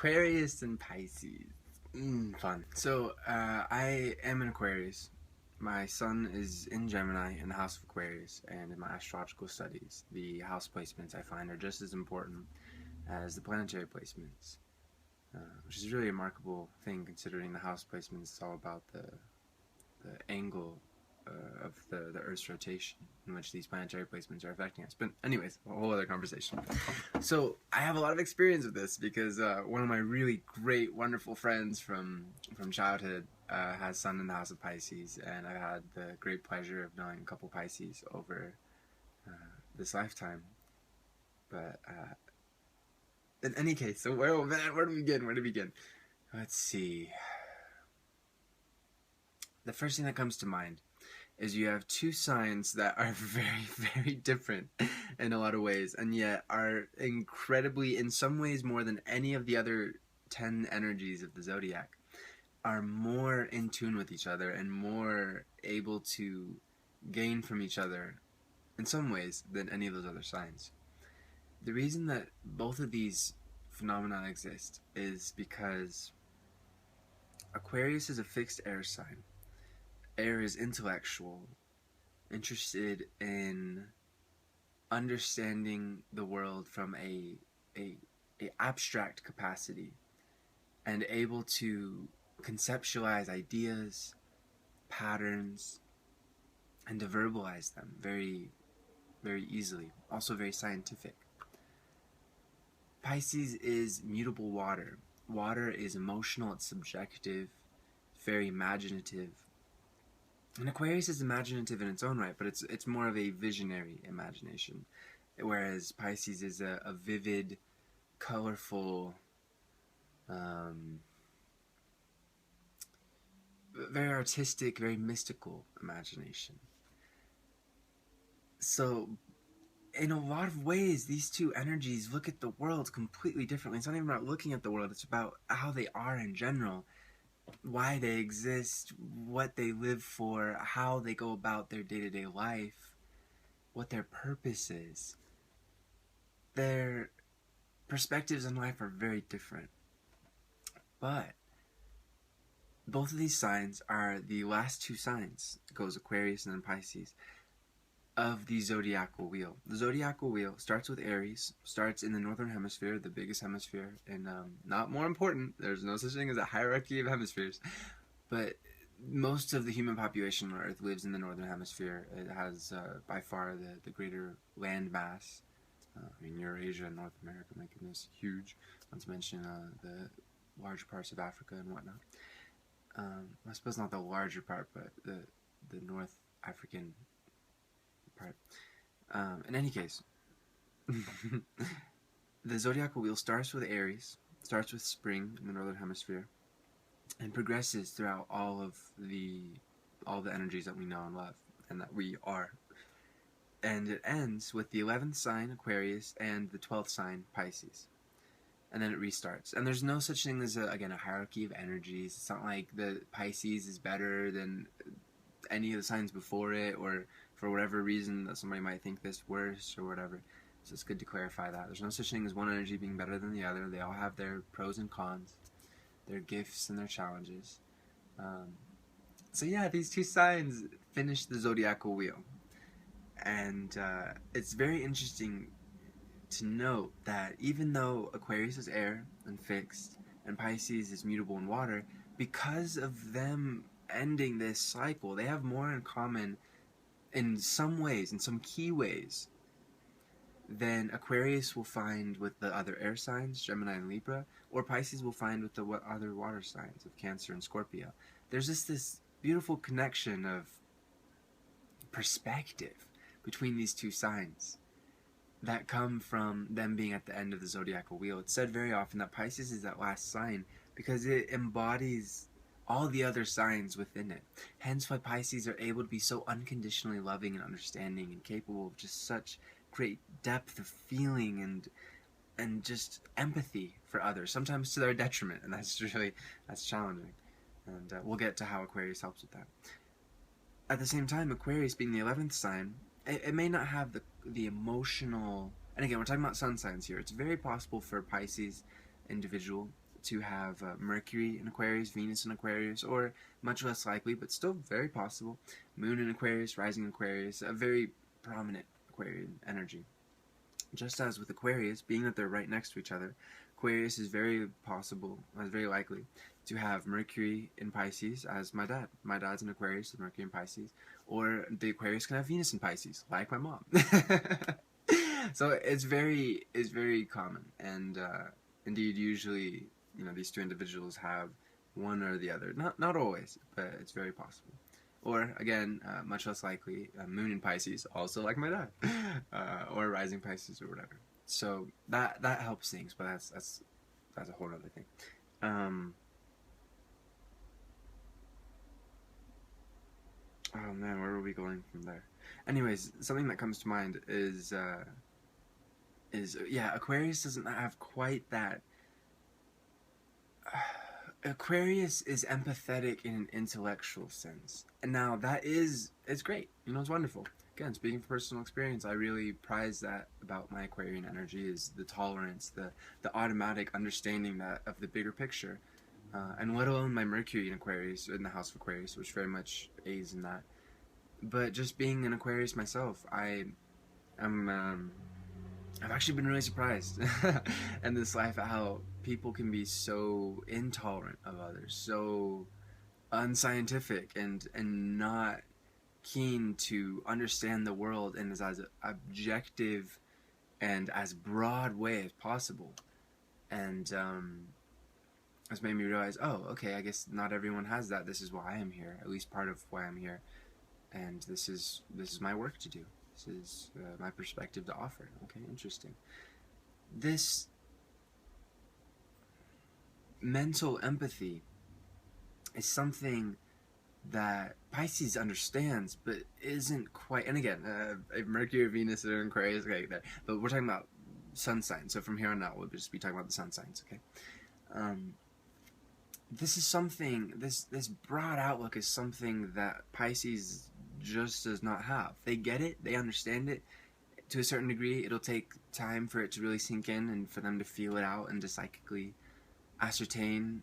Aquarius and Pisces. Fun. So, I am an Aquarius. My sun is in Gemini in the house of Aquarius, and in my astrological studies, the house placements I find are just as important as the planetary placements, which is really a remarkable thing considering the house placements is all about the angle of the Earth's rotation in which these planetary placements are affecting us. But anyways, a whole other conversation. So I have a lot of experience with this because one of my really great, wonderful friends from childhood has sun in the house of Pisces, and I've had the great pleasure of knowing a couple Pisces over this lifetime. But in any case, so where to begin? Where to begin? Let's see. The first thing that comes to mind is you have two signs that are very, very different in a lot of ways, and yet are incredibly, in some ways more than any of the other 10 energies of the zodiac, are more in tune with each other and more able to gain from each other in some ways than any of those other signs. The reason that both of these phenomena exist is because Aquarius is a fixed air sign. Air is intellectual, interested in understanding the world from a abstract capacity, and able to conceptualize ideas, patterns, and to verbalize them very, very easily. Also very scientific. Pisces is mutable water. Water is emotional, it's subjective, very imaginative. And Aquarius is imaginative in its own right, but it's more of a visionary imagination, whereas Pisces is a vivid, colorful, very artistic, very mystical imagination. So, in a lot of ways, these two energies look at the world completely differently. It's not even about looking at the world, it's about how they are in general. Why they exist, what they live for, how they go about their day-to-day life, what their purpose is. Their perspectives on life are very different. But both of these signs are the last two signs, it goes Aquarius and then Pisces, of the zodiacal wheel. The zodiacal wheel starts with Aries, starts in the northern hemisphere, the biggest hemisphere, and not more important, there's no such thing as a hierarchy of hemispheres, but most of the human population on Earth lives in the northern hemisphere. It has by far the greater land mass. Eurasia and North America making this huge, not to mention the large parts of Africa and whatnot. I suppose not the larger part, but the North African part. In any case, the zodiacal wheel starts with Aries, starts with spring in the northern hemisphere, and progresses throughout all the energies that we know and love, and that we are. And it ends with the 11th sign, Aquarius, and the 12th sign, Pisces. And then it restarts. And there's no such thing as, again, a hierarchy of energies. It's not like the Pisces is better than any of the signs before it, or for whatever reason that somebody might think this worse or whatever. So it's good to clarify that. There's no such thing as one energy being better than the other. They all have their pros and cons, their gifts and their challenges. So yeah, these two signs finish the zodiacal wheel. And it's very interesting to note that even though Aquarius is air and fixed, and Pisces is mutable and water, because of them ending this cycle, they have more in common in some ways, in some key ways, than Aquarius will find with the other air signs, Gemini and Libra, or Pisces will find with the other water signs of Cancer and Scorpio. There's just this beautiful connection of perspective between these two signs that come from them being at the end of the zodiacal wheel. It's said very often that Pisces is that last sign because it embodies all the other signs within it. Hence why Pisces are able to be so unconditionally loving and understanding and capable of just such great depth of feeling and just empathy for others, sometimes to their detriment, and that's challenging. And we'll get to how Aquarius helps with that. At the same time, Aquarius being the 11th sign, it may not have the emotional, and again, we're talking about sun signs here. It's very possible for a Pisces individual to have Mercury in Aquarius, Venus in Aquarius, or much less likely, but still very possible, Moon in Aquarius, rising Aquarius, a very prominent Aquarian energy. Just as with Aquarius, being that they're right next to each other, Aquarius is very possible, very likely, to have Mercury in Pisces, as my dad. My dad's in Aquarius, with Mercury in Pisces. Or the Aquarius can have Venus in Pisces, like my mom. So it's very common, and indeed, usually, these two individuals have one or the other. Not always, but it's very possible. Or, again, much less likely, Moon in Pisces, also like my dad, or Rising Pisces or whatever. So that helps things, but that's a whole other thing. Oh man, where were we going from there? Anyways, something that comes to mind is Aquarius doesn't have quite that. Aquarius is empathetic in an intellectual sense. And now it's great. It's wonderful. Again, speaking from personal experience, I really prize that about my Aquarian energy, is the tolerance, the automatic understanding of the bigger picture. And let alone my Mercury in Aquarius, in the house of Aquarius, which very much aids in that. But just being an Aquarius myself, I've actually been really surprised in this life at how people can be so intolerant of others, so unscientific, and not keen to understand the world in as objective and as broad way as possible. And it's made me realize, oh, okay, I guess not everyone has that. This is why I am here, at least part of why I'm here, and this is my work to do. This is my perspective to offer. Okay, interesting. This mental empathy is something that Pisces understands, but isn't quite. And again, Mercury, Venus are in Aquarius, okay, there. But we're talking about sun signs. So from here on out, we'll just be talking about the sun signs. Okay. This is something. This broad outlook is something that Pisces just does not have. They get it. They understand it to a certain degree. It'll take time for it to really sink in and for them to feel it out and to psychically ascertain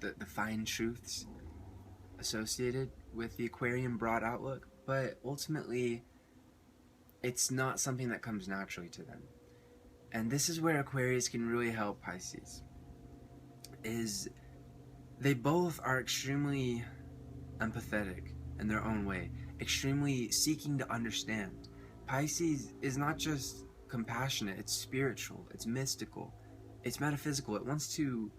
the fine truths associated with the Aquarian broad outlook, but ultimately it's not something that comes naturally to them. And this is where Aquarius can really help Pisces, is they both are extremely empathetic in their own way, extremely seeking to understand. Pisces is not just compassionate, it's spiritual, it's mystical, it's metaphysical. It wants to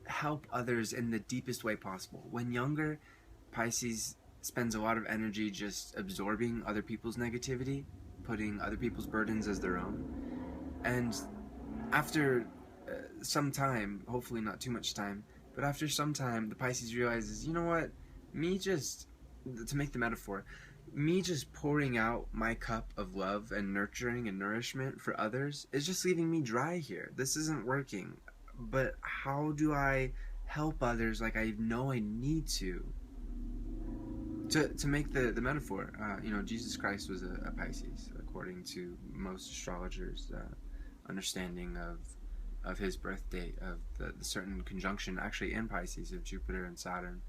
help others in the deepest way possible. When younger, Pisces spends a lot of energy just absorbing other people's negativity, putting other people's burdens as their own. And after some time, hopefully not too much time, but after some time, the Pisces realizes, you know what, to make the metaphor, me just pouring out my cup of love and nurturing and nourishment for others is just leaving me dry here. This isn't working. But how do I help others like I know I need to? To make the metaphor, Jesus Christ was a Pisces, according to most astrologers' understanding of his birth date, of the certain conjunction actually in Pisces of Jupiter and Saturn,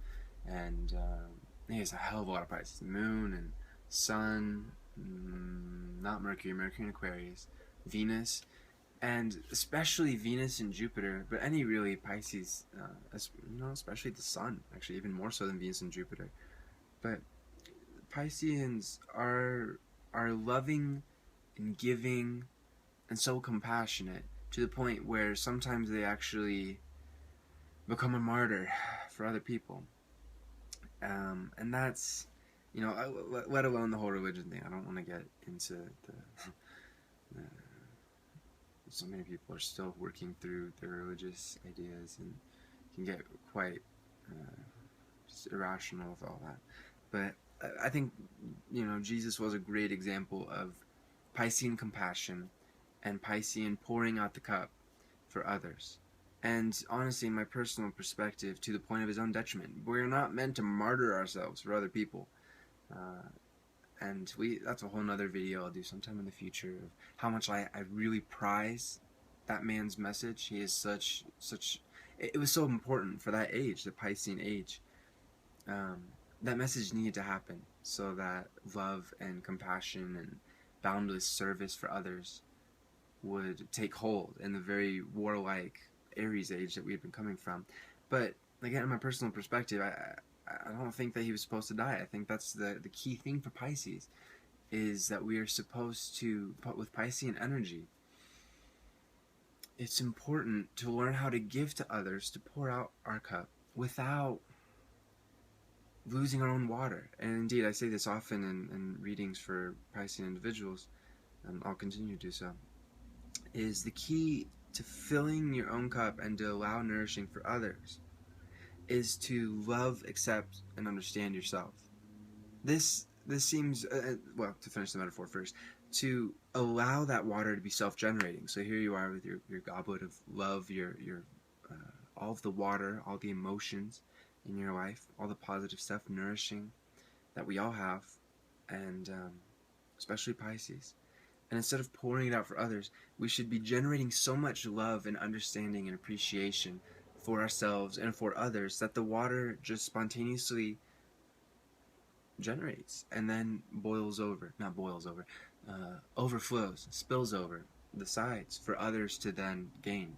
and he has a hell of a lot of Pisces, Moon and Sun, not Mercury in Aquarius, Venus. And especially Venus and Jupiter, but any really Pisces, especially the Sun, actually even more so than Venus and Jupiter. But Pisceans are loving and giving and so compassionate to the point where sometimes they actually become a martyr for other people. And that's, let alone the whole religion thing. I don't want to get into the so many people are still working through their religious ideas and can get quite just irrational with all that. But I think, Jesus was a great example of Piscean compassion and Piscean pouring out the cup for others. And honestly, in my personal perspective, to the point of his own detriment. We're not meant to martyr ourselves for other people. And that's a whole nother video I'll do sometime in the future of how much I really prize that man's message. He is such it was so important for that age, the Piscean age. That message needed to happen so that love and compassion and boundless service for others would take hold in the very warlike Aries age that we had been coming from. But again, in my personal perspective, I don't think that he was supposed to die. I think that's the key thing for Pisces, is that we are supposed to, with Piscean energy, it's important to learn how to give to others, to pour out our cup without losing our own water. And indeed, I say this often in readings for Piscean individuals, and I'll continue to do so, is the key to filling your own cup and to allow nourishing for others is to love, accept, and understand yourself. This seems, well, to finish the metaphor first, to allow that water to be self-generating. So here you are with your goblet of love, your all of the water, all the emotions in your life, all the positive stuff, nourishing, that we all have, and especially Pisces. And instead of pouring it out for others, we should be generating so much love and understanding and appreciation for ourselves and for others that the water just spontaneously generates and then overflows, spills over the sides for others to then gain.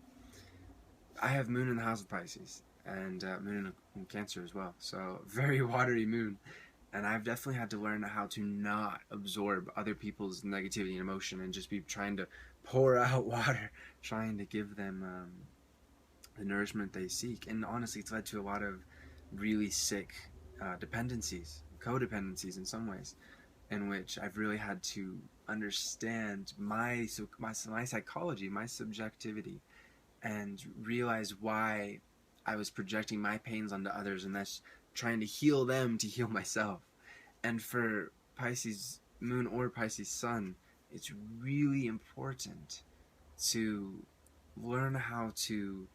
I have moon in the house of Pisces, and moon in Cancer as well, so very watery moon. And I've definitely had to learn how to not absorb other people's negativity and emotion and just be trying to pour out water, trying to give them the nourishment they seek. And honestly, it's led to a lot of really sick dependencies, codependencies in some ways, in which I've really had to understand my psychology, my subjectivity, and realize why I was projecting my pains onto others, and that's trying to heal them to heal myself. And for Pisces moon or Pisces sun, it's really important to learn how to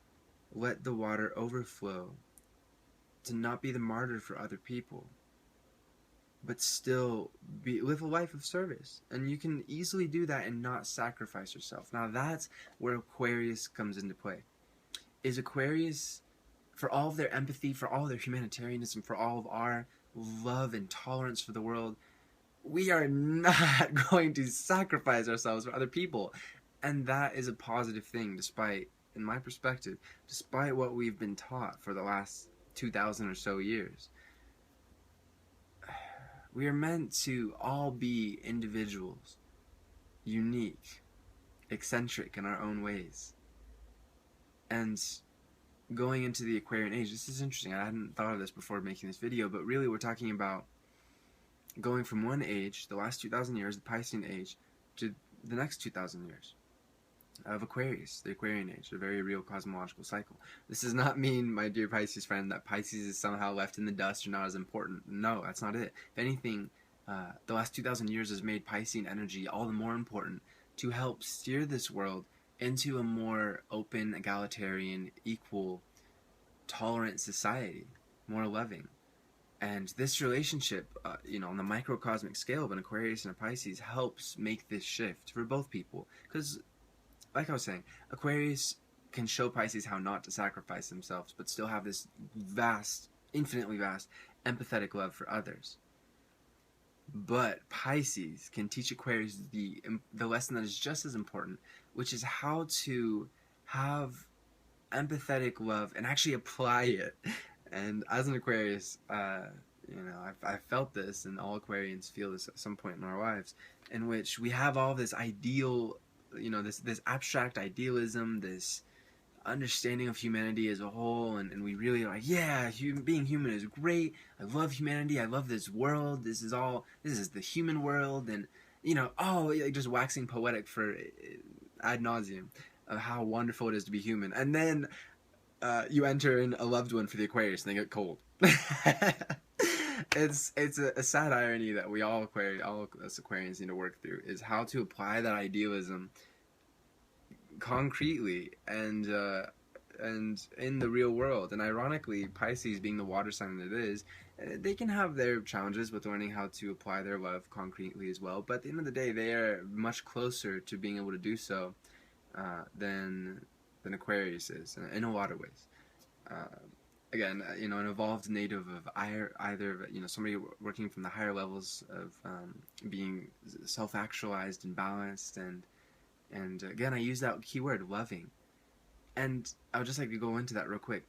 let the water overflow, to not be the martyr for other people, but still live a life of service. And you can easily do that and not sacrifice yourself. Now that's where Aquarius comes into play. Is Aquarius, for all of their empathy, for all of their humanitarianism, for all of our love and tolerance for the world, we are not going to sacrifice ourselves for other people. And that is a positive thing, despite, in my perspective, despite what we've been taught for the last 2,000 or so years. We are meant to all be individuals, unique, eccentric in our own ways. And going into the Aquarian age, this is interesting. I hadn't thought of this before making this video, but really we're talking about going from one age, the last 2,000 years, the Piscean age, to the next 2,000 years of Aquarius, the Aquarian age, a very real cosmological cycle. This does not mean, my dear Pisces friend, that Pisces is somehow left in the dust or not as important. No, that's not it. If anything, the last 2,000 years has made Piscean energy all the more important to help steer this world into a more open, egalitarian, equal, tolerant society, more loving. And this relationship, on the microcosmic scale of an Aquarius and a Pisces helps make this shift for both people. Because, like I was saying, Aquarius can show Pisces how not to sacrifice themselves, but still have this vast, infinitely vast, empathetic love for others. But Pisces can teach Aquarius the lesson that is just as important, which is how to have empathetic love and actually apply it. And as an Aquarius, I've felt this, and all Aquarians feel this at some point in our lives, in which we have all this ideal, this abstract idealism, this understanding of humanity as a whole, and we really are like, yeah, being human is great. I love humanity. I love this world. This is the human world, and just waxing poetic for ad nauseum of how wonderful it is to be human. And then you enter in a loved one for the Aquarius, and they get cold. It's a sad irony that we all us Aquarians need to work through, is how to apply that idealism concretely and in the real world. And ironically, Pisces being the water sign that it is, they can have their challenges with learning how to apply their love concretely as well, but at the end of the day, they are much closer to being able to do so than Aquarius is in a lot of ways. Again, an evolved native of either somebody working from the higher levels of being self-actualized and balanced, and again, I use that keyword loving, and I would just like to go into that real quick.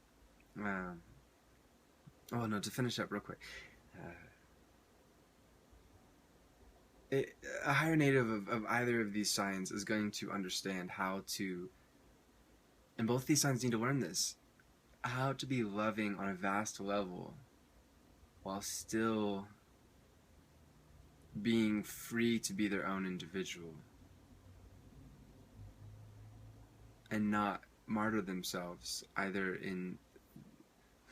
To finish up real quick. A higher native of either of these signs is going to understand how to, and both these signs need to learn this, how to be loving on a vast level while still being free to be their own individual and not martyr themselves either in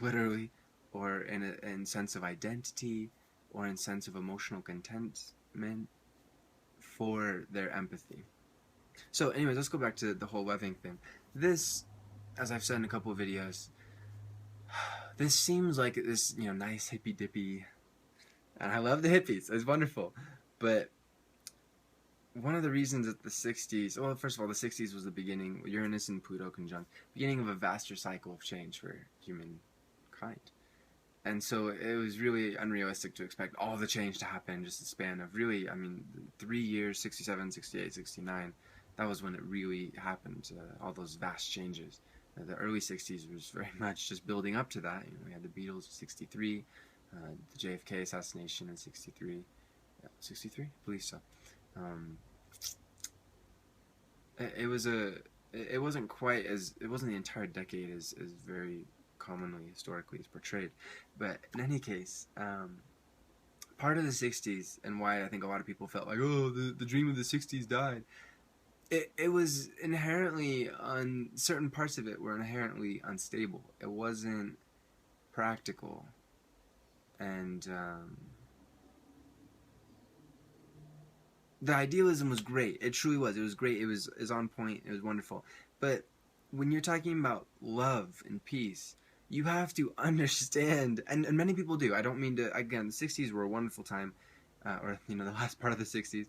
literally or in sense of identity or in sense of emotional contentment for their empathy. So anyways, let's go back to the whole loving thing. This, as I've said in a couple of videos, this seems like this, nice hippy dippy, and I love the hippies, it's wonderful, but one of the reasons that the 60s, well, first of all, the 60s was the beginning, Uranus and Pluto conjunct, beginning of a vaster cycle of change for humankind. And so it was really unrealistic to expect all the change to happen in just a span of really, 3 years, 67, 68, 69. That was when it really happened, all those vast changes. The early 60s was very much just building up to that. We had the Beatles in 63, the JFK assassination in 63. 63? I believe so. It wasn't quite as, it wasn't the entire decade as very commonly historically is portrayed, but in any case, part of the 60s and why I think a lot of people felt like, oh, the dream of the 60s died, it was inherently, on certain parts of it were inherently unstable. It wasn't practical, and the idealism was great. It truly was. It was great. It was on point. It was wonderful. But when you're talking about love and peace, you have to understand, and many people do. I don't mean to, again, the 60s were a wonderful time, or, the last part of the 60s,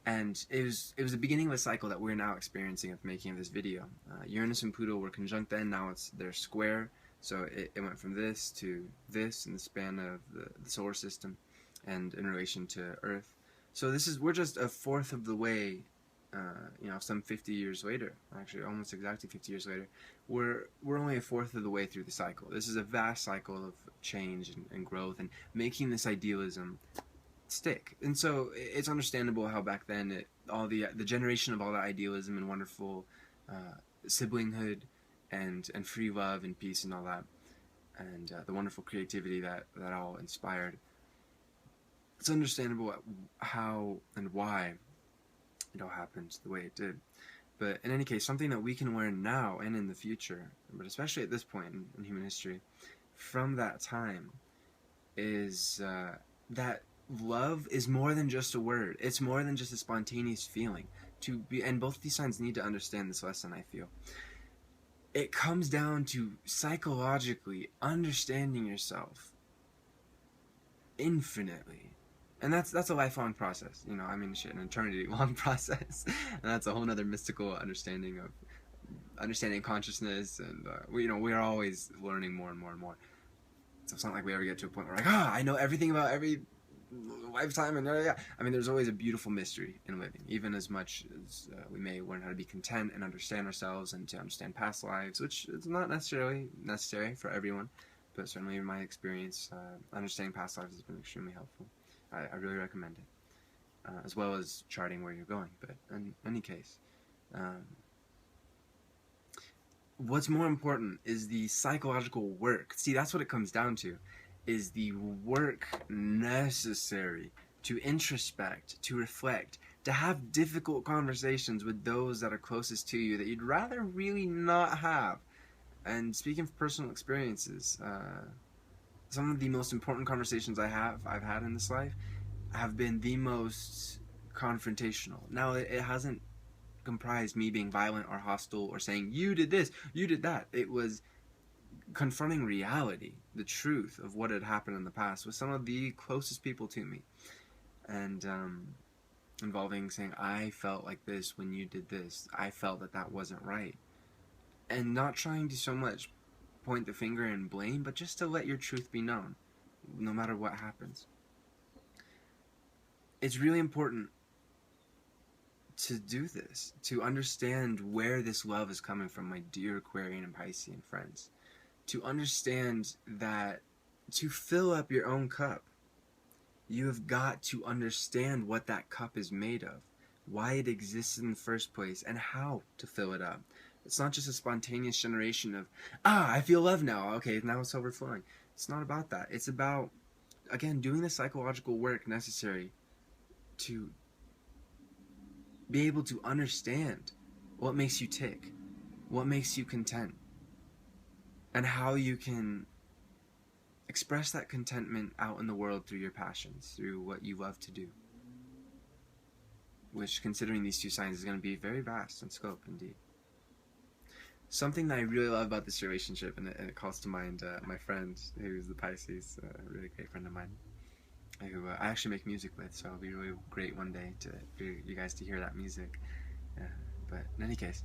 and it was the beginning of a cycle that we're now experiencing of making this video. Uranus and Pluto were conjunct then, now they're square, so it went from this to this in the span of the solar system, and in relation to Earth. So we're just a fourth of the way, some 50 years later, actually almost exactly 50 years later, we're only a fourth of the way through the cycle. This is a vast cycle of change and growth and making this idealism stick. And so it's understandable how back then the generation of all that idealism and wonderful siblinghood and free love and peace and all that, and the wonderful creativity that all inspired. It's understandable how and why it all happened the way it did. But in any case, something that we can learn now and in the future, but especially at this point in human history, from that time, is that love is more than just a word. It's more than just a spontaneous feeling. And both these signs need to understand this lesson, I feel. It comes down to psychologically understanding yourself infinitely. And that's a lifelong process, an eternity-long process. And that's a whole other mystical understanding of consciousness, and we are always learning more and more and more. So it's not like we ever get to a point where we're like, I know everything about every lifetime, and there's always a beautiful mystery in living, even as much as we may learn how to be content and understand ourselves and to understand past lives, which is not necessarily necessary for everyone, but certainly in my experience, understanding past lives has been extremely helpful. I really recommend it, as well as charting where you're going. But in any case, what's more important is the psychological work. See, that's what it comes down to, is the work necessary to introspect, to reflect, to have difficult conversations with those that are closest to you that you'd rather really not have. And speaking from personal experiences, some of the most important conversations I've had in this life have been the most confrontational. Now, it hasn't comprised me being violent or hostile or saying, you did this, you did that. It was confronting reality, the truth of what had happened in the past with some of the closest people to me. And involving saying, I felt like this when you did this. I felt that that wasn't right. And not trying to so much point the finger and blame, but just to let your truth be known, no matter what happens. It's really important to do this, to understand where this love is coming from, my dear Aquarian and Piscean friends. To understand that to fill up your own cup, you have got to understand what that cup is made of, why it exists in the first place, and how to fill it up. It's not just a spontaneous generation of, I feel love now, okay, now it's overflowing. It's not about that. It's about, again, doing the psychological work necessary to be able to understand what makes you tick, what makes you content, and how you can express that contentment out in the world through your passions, through what you love to do. Which, considering these two signs, is going to be very vast in scope indeed. Something that I really love about this relationship, and it calls to mind my friend, who's the Pisces, a really great friend of mine, who I actually make music with, so it'll be really great one day for you guys to hear that music. But in any case,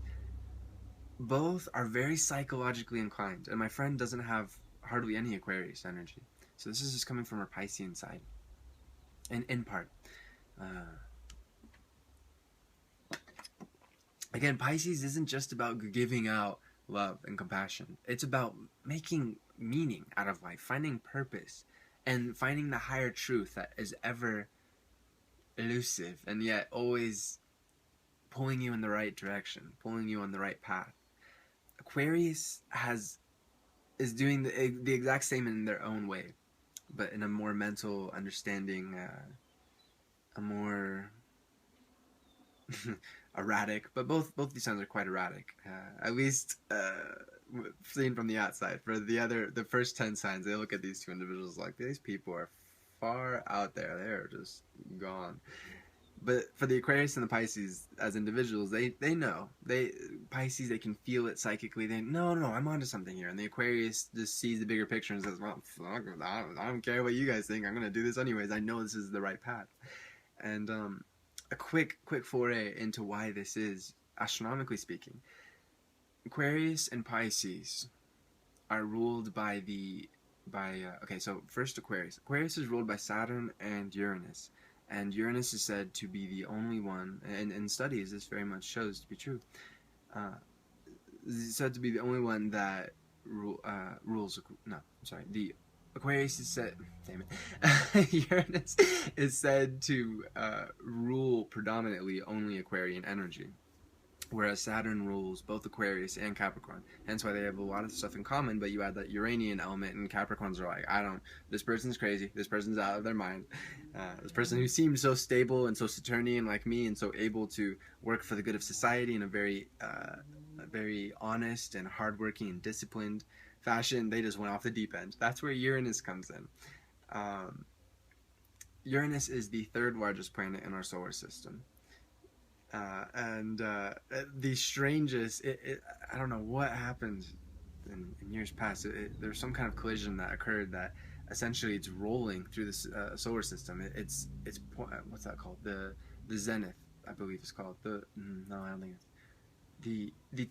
both are very psychologically inclined, and my friend doesn't have hardly any Aquarius energy. So this is just coming from her Piscean side, and in part. Again, Pisces isn't just about giving out love and compassion. It's about making meaning out of life, finding purpose, and finding the higher truth that is ever elusive and yet always pulling you in the right direction, pulling you on the right path. Aquarius is doing the exact same in their own way, but in a more mental understanding, a more erratic, but both these signs are quite erratic, at least seen from the outside. For the first 10 signs, they look at these two individuals like, these people are far out there, they're just gone. But for the Aquarius and the Pisces as individuals, they know. Pisces, they can feel it psychically. They no, I'm onto something here. And the Aquarius just sees the bigger picture and says, well, fuck, I don't care what you guys think. I'm going to do this anyways. I know this is the right path. And a quick foray into why this is, astronomically speaking. Aquarius and Pisces are ruled by okay, so first Aquarius. Aquarius is ruled by Saturn and Uranus. And Uranus is said to be the only one, and in studies this very much shows to be true, said to be the only one that rules, no, I'm sorry, the Aquarius is said, damn it, Uranus is said to rule predominantly only Aquarian energy, whereas Saturn rules both Aquarius and Capricorn. Hence why they have a lot of stuff in common, but you add that Uranian element, and Capricorns are like, this person's crazy, this person's out of their mind. This person who seemed so stable and so Saturnian like me, and so able to work for the good of society in a very honest and hardworking and disciplined fashion, they just went off the deep end. That's where Uranus comes in. Uranus is the third largest planet in our solar system. And the strangest, I don't know what happened in years past. There's some kind of collision that occurred that essentially it's rolling through the solar system. It's what's that called? The zenith, I believe it's called. No, I don't think it's the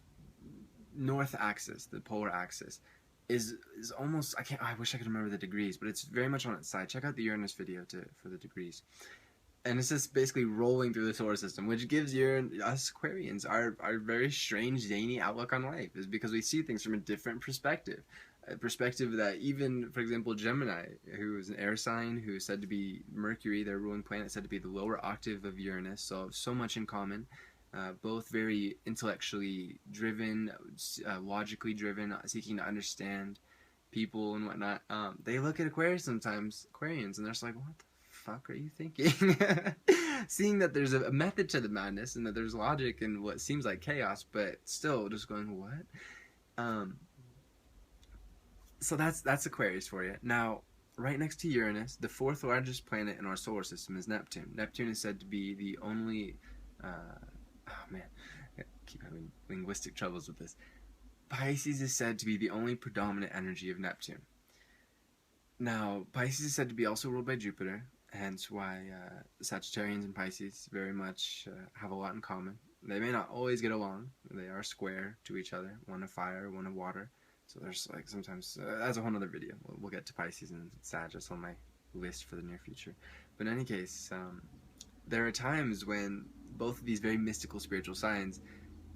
north axis, the polar axis, is almost, I wish I could remember the degrees, but it's very much on its side. Check out the Uranus video for the degrees. And it's just basically rolling through the solar system, which gives us Aquarians our very strange, zany outlook on life, is because we see things from a different perspective. A perspective that even, for example, Gemini, who is an air sign, who is said to be Mercury, their ruling planet, said to be the lower octave of Uranus, so much in common. Both very intellectually driven, logically driven, seeking to understand people and whatnot. They look at Aquarians, and they're just like, what the fuck are you thinking? Seeing that there's a method to the madness and that there's logic in what seems like chaos, but still just going, what? So that's Aquarius for you. Now, right next to Uranus, the fourth largest planet in our solar system is Neptune. Neptune is said to be the only I keep having linguistic troubles with this. Pisces is said to be the only predominant energy of Neptune. Now, Pisces is said to be also ruled by Jupiter, hence why Sagittarians and Pisces very much have a lot in common. They may not always get along. They are square to each other, one of fire, one of water. So there's like sometimes, that's a whole other video. We'll get to Pisces and Sag, that's on my list for the near future. But in any case, there are times when both of these very mystical spiritual signs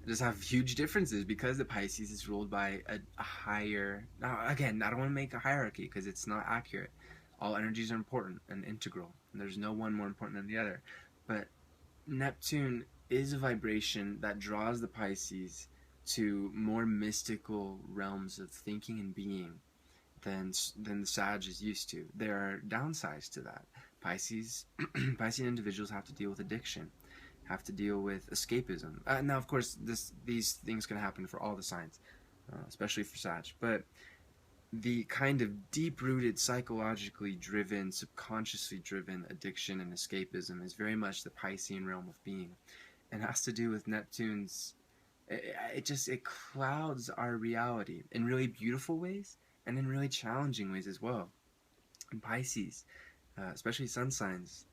just have huge differences because the Pisces is ruled by a higher. Now, again, I don't want to make a hierarchy because it's not accurate. All energies are important and integral, and there's no one more important than the other. But Neptune is a vibration that draws the Pisces to more mystical realms of thinking and being than the Sag is used to. There are downsides to that. Pisces individuals have to deal with addiction, have to deal with escapism. Now, of course, these things can happen for all the signs, especially for Sag. But the kind of deep-rooted, psychologically driven, subconsciously driven addiction and escapism is very much the Piscean realm of being, and has to do with Neptune's. It clouds our reality in really beautiful ways and in really challenging ways as well. And Pisces, especially sun signs,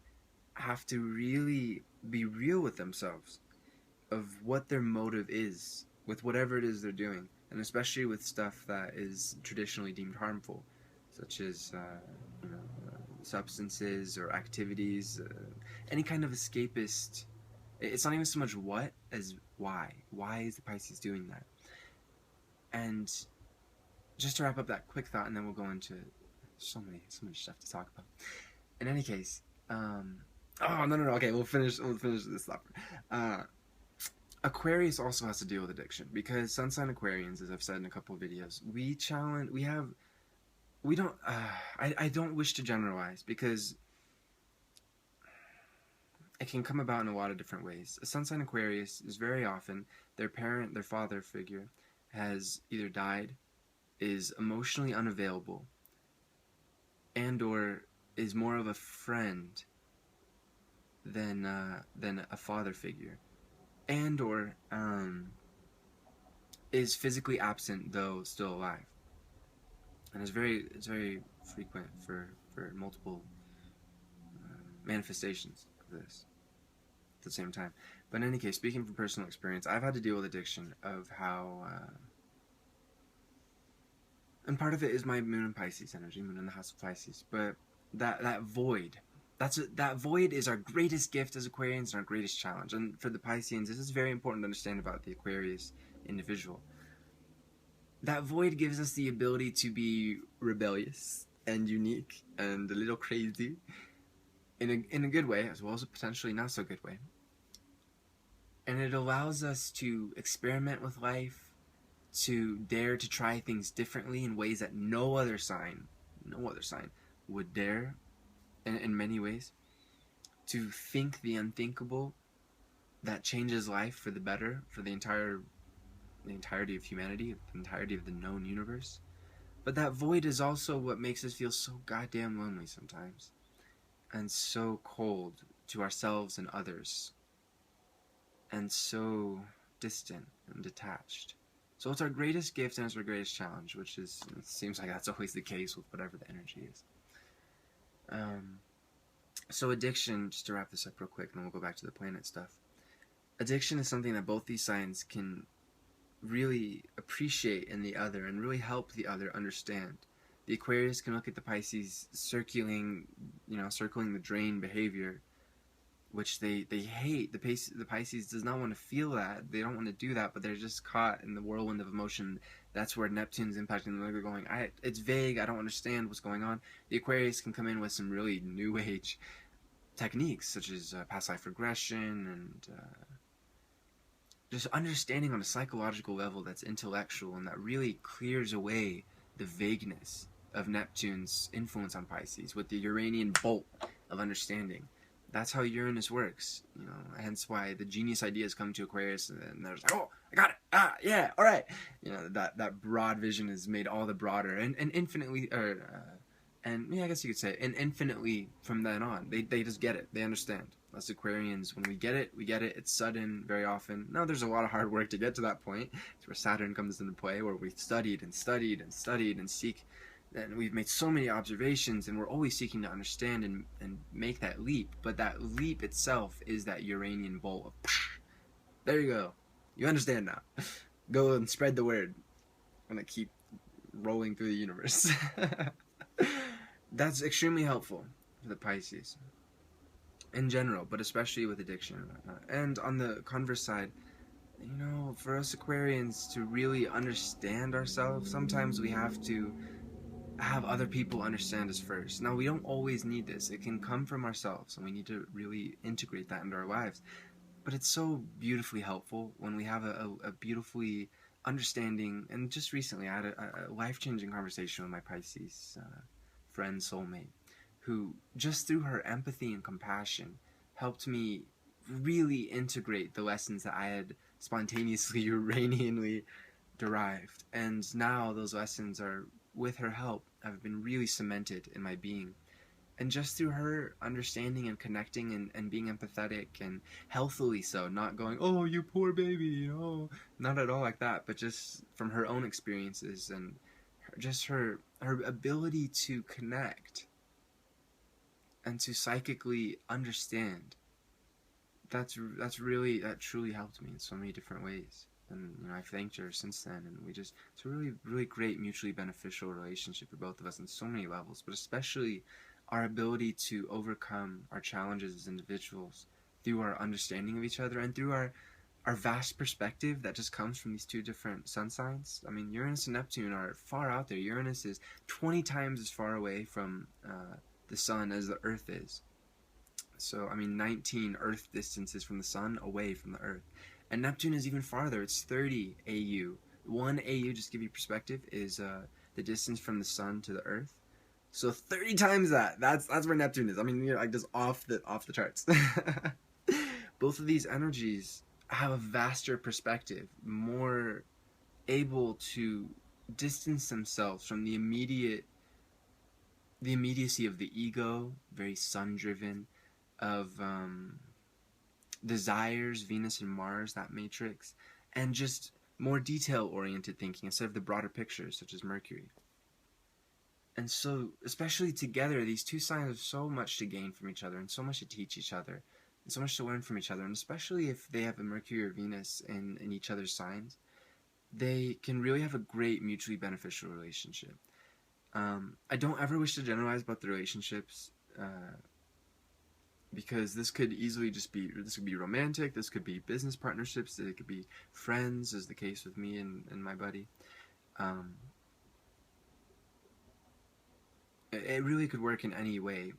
have to really be real with themselves of what their motive is with whatever it is they're doing, and especially with stuff that is traditionally deemed harmful, such as substances or activities, any kind of escapist. It's not even so much what as why. Why is the Pisces doing that? And just to wrap up that quick thought, and then we'll go into so much stuff to talk about. In any case, no. Okay, we'll finish this thought. Aquarius also has to deal with addiction because sun sign Aquarians, as I've said in a couple of videos, I don't wish to generalize because it can come about in a lot of different ways. A sun sign Aquarius is very often their father figure has either died, is emotionally unavailable, and or is more of a friend than a father figure, and or is physically absent though still alive. And it's very frequent for multiple manifestations of this at the same time. But in any case, speaking from personal experience, I've had to deal with addiction of how and part of it is my moon in Pisces energy, moon in the house of Pisces, but that void, that void is our greatest gift as Aquarians and our greatest challenge. And for the Pisceans, this is very important to understand about the Aquarius individual. That void gives us the ability to be rebellious and unique and a little crazy in a good way, as well as a potentially not so good way. And it allows us to experiment with life, to dare to try things differently in ways that no other sign would dare, in many ways, to think the unthinkable that changes life for the better, for the entirety of humanity, the entirety of the known universe. But that void is also what makes us feel so goddamn lonely sometimes, and so cold to ourselves and others, and so distant and detached. So it's our greatest gift and it's our greatest challenge, which is, it seems like that's always the case with whatever the energy is. So addiction, just to wrap this up real quick, and then we'll go back to the planet stuff. Addiction is something that both these signs can really appreciate in the other and really help the other understand. The Aquarius can look at the Pisces circling the drain behavior, which they hate. The Pisces does not want to feel that. They don't want to do that, but they're just caught in the whirlwind of emotion. That's where Neptune's impacting them. They're going, it's vague, I don't understand what's going on. The Aquarius can come in with some really new age techniques, such as past life regression and just understanding on a psychological level that's intellectual and that really clears away the vagueness of Neptune's influence on Pisces with the Uranian bolt of understanding. That's how Uranus works, hence why the genius ideas come to Aquarius and they're like, oh, I got it, yeah, all right. That broad vision is made all the broader and infinitely, I guess you could say, and infinitely from then on. They just get it, they understand. Us Aquarians, when we get it, it's sudden very often. Now there's a lot of hard work to get to that point. It's where Saturn comes into play, where we've studied and studied and studied and seek and we've made so many observations, and we're always seeking to understand and make that leap. But that leap itself is that Uranian bolt of, there you go, you understand now. Go and spread the word. I'm gonna keep rolling through the universe. That's extremely helpful for the Pisces in general, but especially with addiction and whatnot. And on the converse side, you know, for us Aquarians to really understand ourselves, sometimes we have to have other people understand us first. Now, we don't always need this. It can come from ourselves, and we need to really integrate that into our lives. But it's so beautifully helpful when we have a beautifully understanding. And just recently, I had a life-changing conversation with my Pisces friend, soulmate, who just through her empathy and compassion helped me really integrate the lessons that I had spontaneously Uranianly derived. And now those lessons are, with her help, have been really cemented in my being. And just through her understanding and connecting and being empathetic and healthily so, not going, oh, you poor baby, oh, not at all like that, but just from her own experiences and just her ability to connect and to psychically understand. That truly helped me in so many different ways. And you know, I've thanked her since then, and it's a really great mutually beneficial relationship for both of us on so many levels, but especially our ability to overcome our challenges as individuals through our understanding of each other and through our vast perspective that just comes from these two different sun signs. I mean, Uranus and Neptune are far out there. Uranus is 20 times as far away from the sun as the Earth is. So, I mean, 19 Earth distances from the sun away from the Earth. And Neptune is even farther. It's 30 AU. 1 AU, just to give you perspective, is the distance from the sun to the Earth. So 30 times that. That's where Neptune is. I mean, like just off the charts. Both of these energies have a vaster perspective, more able to distance themselves from the immediacy of the ego, very sun-driven, of desires, Venus and Mars, that matrix, and just more detail-oriented thinking instead of the broader pictures, such as Mercury. And so, especially together, these two signs have so much to gain from each other, and so much to teach each other, and so much to learn from each other, and especially if they have a Mercury or Venus in each other's signs, they can really have a great mutually beneficial relationship. I don't ever wish to generalize about the relationships, because this could easily just be, this could be romantic, this could be business partnerships, it could be friends, as the case with me and my buddy. It really could work in any way.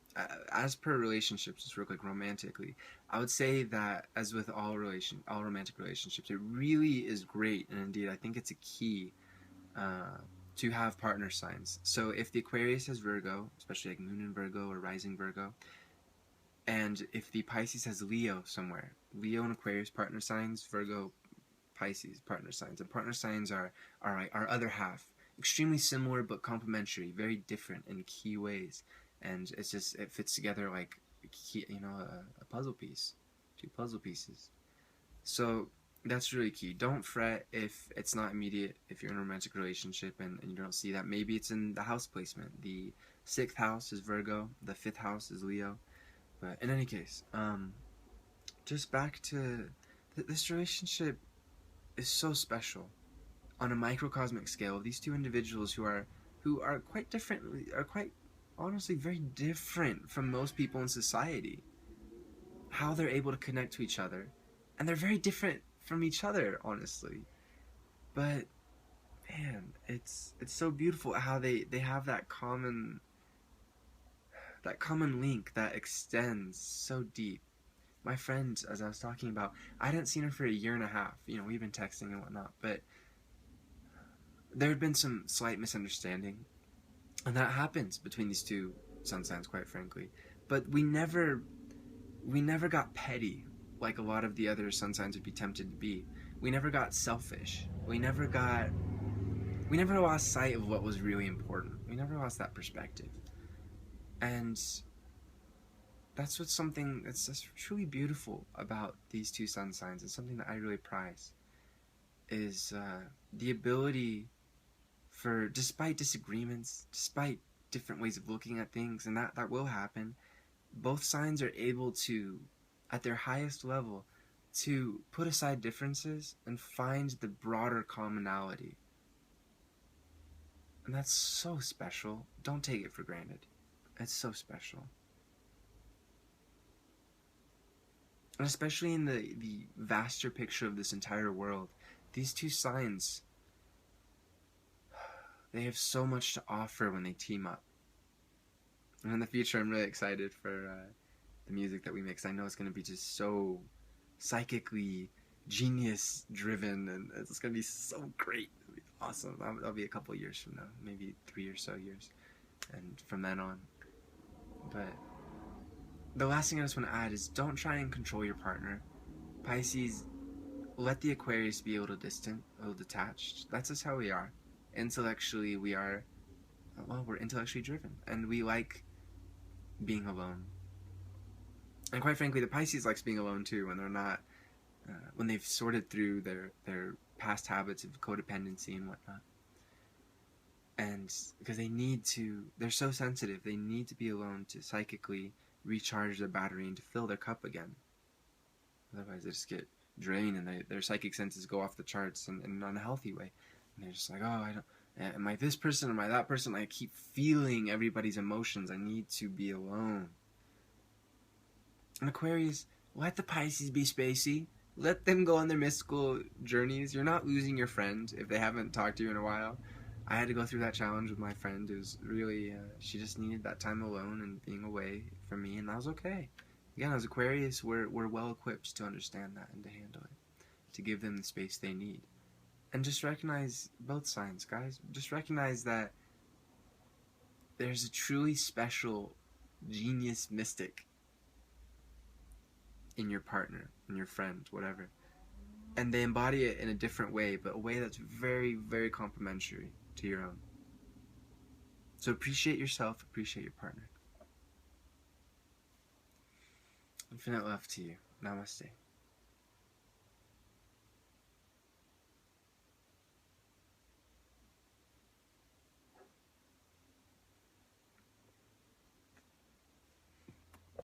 As per relationships, just real quick, romantically, I would say that, as with all romantic relationships, it really is great, and indeed I think it's a key to have partner signs. So if the Aquarius has Virgo, especially like Moon in Virgo or Rising Virgo, and if the Pisces has Leo somewhere, Leo and Aquarius partner signs, Virgo, Pisces partner signs, and partner signs are like our other half. Extremely similar but complementary, very different in key ways, and it fits together like a puzzle piece, two puzzle pieces. So that's really key. Don't fret if it's not immediate, if you're in a romantic relationship and you don't see that. Maybe it's in the house placement. The 6th house is Virgo, the 5th house is Leo. But in any case, just back to this relationship is so special on a microcosmic scale. These two individuals who are quite different, are quite honestly very different from most people in society. How they're able to connect to each other, and they're very different from each other, honestly. But man, it's so beautiful how they have that common link that extends so deep. My friend, as I was talking about, I hadn't seen her for a year and a half. You know, we've been texting and whatnot, but there had been some slight misunderstanding, and that happens between these two sun signs, quite frankly. But we never got petty like a lot of the other sun signs would be tempted to be. We never got selfish. We never lost sight of what was really important. We never lost that perspective. And that's something that's truly beautiful about these two sun signs, and something that I really prize, is the ability for despite disagreements, despite different ways of looking at things, and that will happen, both signs are able to, at their highest level, to put aside differences and find the broader commonality. And that's so special. Don't take it for granted. It's so special. And especially in the vaster picture of this entire world, these two signs, they have so much to offer when they team up. And in the future, I'm really excited for the music that we make, 'cause I know it's going to be just so psychically genius driven, and it's going to be so great. It'll be awesome. That'll be a couple years from now, maybe 3 or so years, and from then on. But the last thing I just want to add is, don't try and control your partner. Pisces, let the Aquarius be a little distant, a little detached. That's just how we are. Intellectually, we are, well, we're intellectually driven, and we like being alone. And quite frankly, the Pisces likes being alone too, when they're not, when they've sorted through their past habits of codependency and whatnot. And because they're so sensitive, they need to be alone to psychically recharge their battery and to fill their cup again. Otherwise, they just get drained, and their psychic senses go off the charts in an unhealthy way. And they're just like, oh, am I this person? Am I that person? I keep feeling everybody's emotions. I need to be alone. And Aquarius, let the Pisces be spacey. Let them go on their mystical journeys. You're not losing your friend if they haven't talked to you in a while. I had to go through that challenge with my friend. It was really, she just needed that time alone and being away from me, and that was okay. Again, as Aquarius, we're well equipped to understand that and to handle it, to give them the space they need. And just recognize both signs, guys. Just recognize that there's a truly special genius mystic in your partner, in your friend, whatever. And they embody it in a different way, but a way that's very, very complementary to your own. So appreciate yourself, appreciate your partner. Infinite love to you. Namaste.